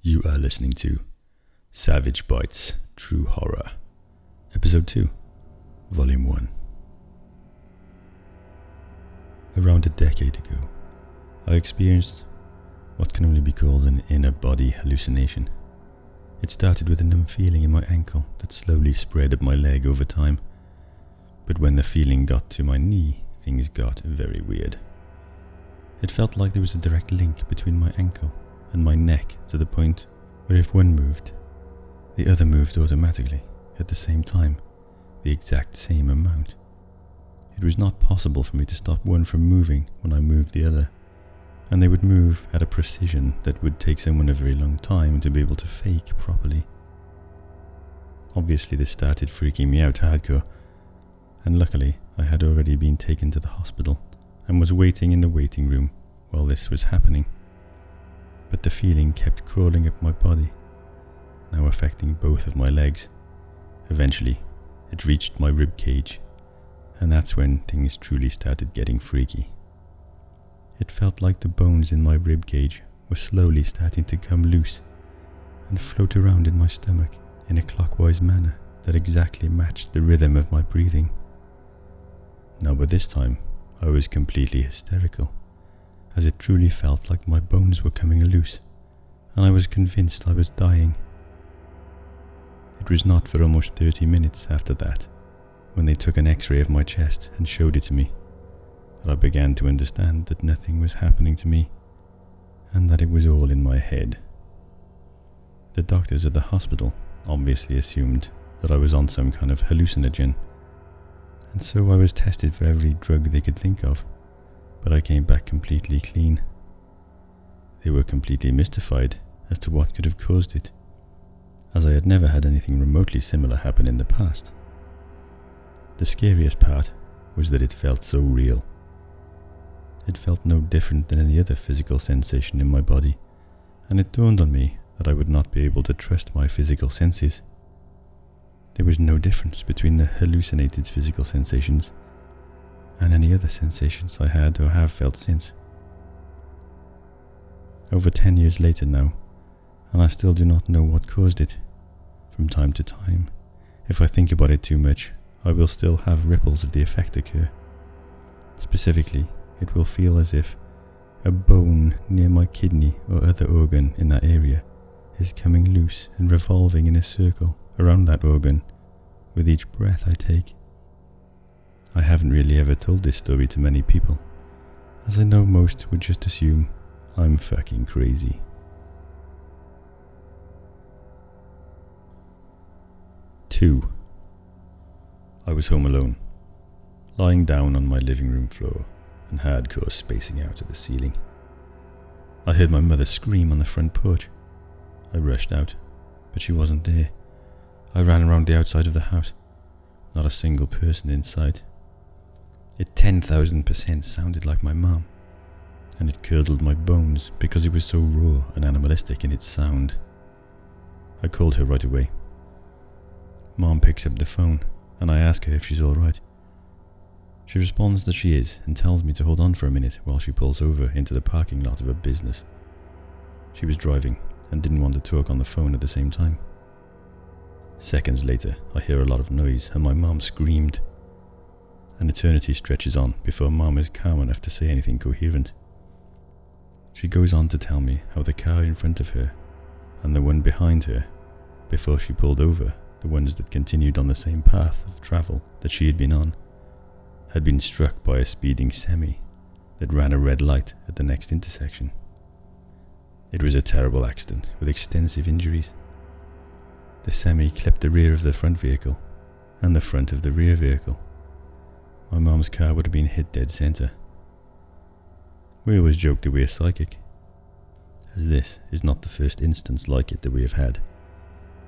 You are listening to Savage Bites True Horror, Episode 2, Volume 1. Around a decade ago, I experienced what can only be called an inner body hallucination. It started with a numb feeling in my ankle that slowly spread up my leg over time. But when the feeling got to my knee, things got very weird. It felt like there was a direct link between my ankle and my neck to the point where if one moved, the other moved automatically at the same time, the exact same amount. It was not possible for me to stop one from moving when I moved the other, and they would move at a precision that would take someone a very long time to be able to fake properly. Obviously this started freaking me out hardcore, and luckily I had already been taken to the hospital and was waiting in the waiting room while this was happening. But the feeling kept crawling up my body, now affecting both of my legs. Eventually, it reached my rib cage, and that's when things truly started getting freaky. It felt like the bones in my rib cage were slowly starting to come loose and float around in my stomach in a clockwise manner that exactly matched the rhythm of my breathing. Now by this time, I was completely hysterical, as it truly felt like my bones were coming loose, and I was convinced I was dying. It was not for almost 30 minutes after that, when they took an x-ray of my chest and showed it to me, that I began to understand that nothing was happening to me, and that it was all in my head. The doctors at the hospital obviously assumed that I was on some kind of hallucinogen, and so I was tested for every drug they could think of, but I came back completely clean. They were completely mystified as to what could have caused it, as I had never had anything remotely similar happen in the past. The scariest part was that it felt so real. It felt no different than any other physical sensation in my body, and it dawned on me that I would not be able to trust my physical senses. There was no difference between the hallucinated physical sensations and any other sensations I had or have felt since. Over 10 years later now, and I still do not know what caused it. From time to time, if I think about it too much, I will still have ripples of the effect occur. Specifically, it will feel as if a bone near my kidney or other organ in that area is coming loose and revolving in a circle around that organ with each breath I take. I haven't really ever told this story to many people, as I know most would just assume I'm fucking crazy. Two. I was home alone, lying down on my living room floor and hardcore spacing out at the ceiling. I heard my mother scream on the front porch. I rushed out, but she wasn't there. I ran around the outside of the house. Not a single person in sight. It 10,000% sounded like my mom, and it curdled my bones because it was so raw and animalistic in its sound. I called her right away. Mom picks up the phone, and I ask her if she's alright. She responds that she is and tells me to hold on for a minute while she pulls over into the parking lot of her business. She was driving and didn't want to talk on the phone at the same time. Seconds later, I hear a lot of noise and my mom screamed. An eternity stretches on before Mom is calm enough to say anything coherent. She goes on to tell me how the car in front of her and the one behind her, before she pulled over, the ones that continued on the same path of travel that she had been on, had been struck by a speeding semi that ran a red light at the next intersection. It was a terrible accident with extensive injuries. The semi clipped the rear of the front vehicle and the front of the rear vehicle. My mom's car would have been hit dead center. We always joke that we are psychic, as this is not the first instance like it that we have had,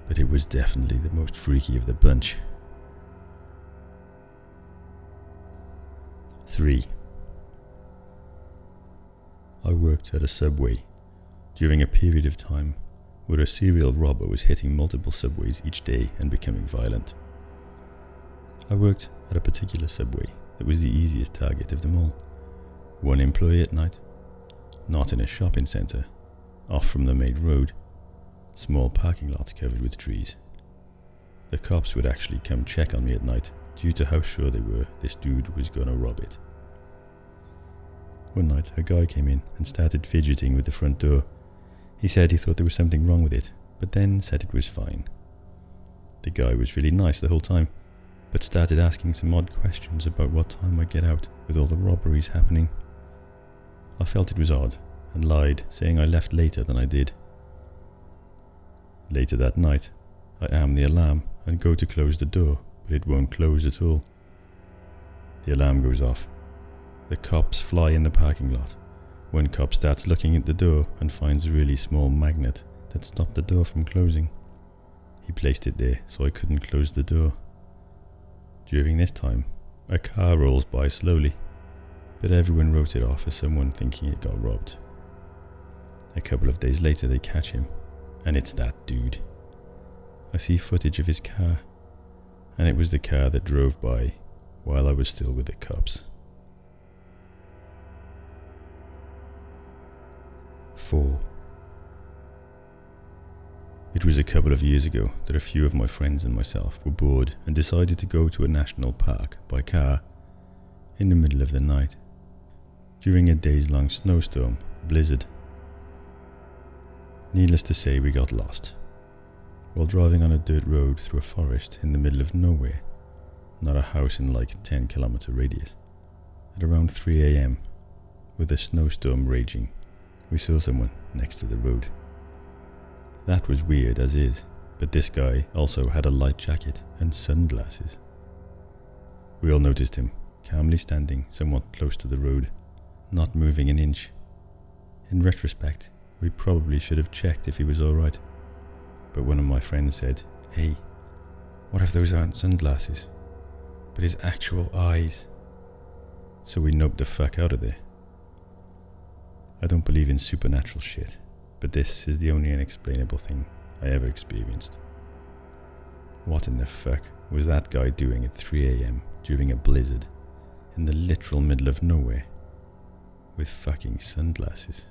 but it was definitely the most freaky of the bunch. 3. I worked at a Subway during a period of time where a serial robber was hitting multiple subways each day and becoming violent. I worked at a particular Subway that was the easiest target of them all. One employee at night, not in a shopping centre, off from the main road, Small parking lots covered with trees. The cops would actually come check on me at night due to how sure they were this dude was gonna rob it. One night, a guy came in and started fidgeting with the front door. He said he thought there was something wrong with it, but then said it was fine. The guy was really nice the whole time, but started asking some odd questions about what time I'd get out with all the robberies happening. I felt it was odd and lied, saying I left later than I did. Later that night, I am the alarm and go to close the door, but it won't close at all. The alarm goes off. The cops fly in the parking lot. One cop starts looking at the door and finds a really small magnet that stopped the door from closing. He placed it there so I couldn't close the door. During this time, a car rolls by slowly, but everyone wrote it off as someone thinking it got robbed. A couple of days later they catch him, and it's that dude. I see footage of his car, and it was the car that drove by while I was still with the cops. 4. It was a couple of years ago that a few of my friends and myself were bored and decided to go to a national park by car in the middle of the night during a days-long snowstorm blizzard. Needless to say, we got lost while driving on a dirt road through a forest in the middle of nowhere, not a house in like 10-kilometer radius. At around 3 a.m, with a snowstorm raging, we saw someone next to the road. That was weird as is, but this guy also had a light jacket and sunglasses. We all noticed him, calmly standing somewhat close to the road, not moving an inch. In retrospect, we probably should have checked if he was alright, but one of my friends said, "Hey, what if those aren't sunglasses, but his actual eyes?" So we noped the fuck out of there. I don't believe in supernatural shit, but this is the only unexplainable thing I ever experienced. What in the fuck was that guy doing at 3 a.m. during a blizzard in the literal middle of nowhere with fucking sunglasses?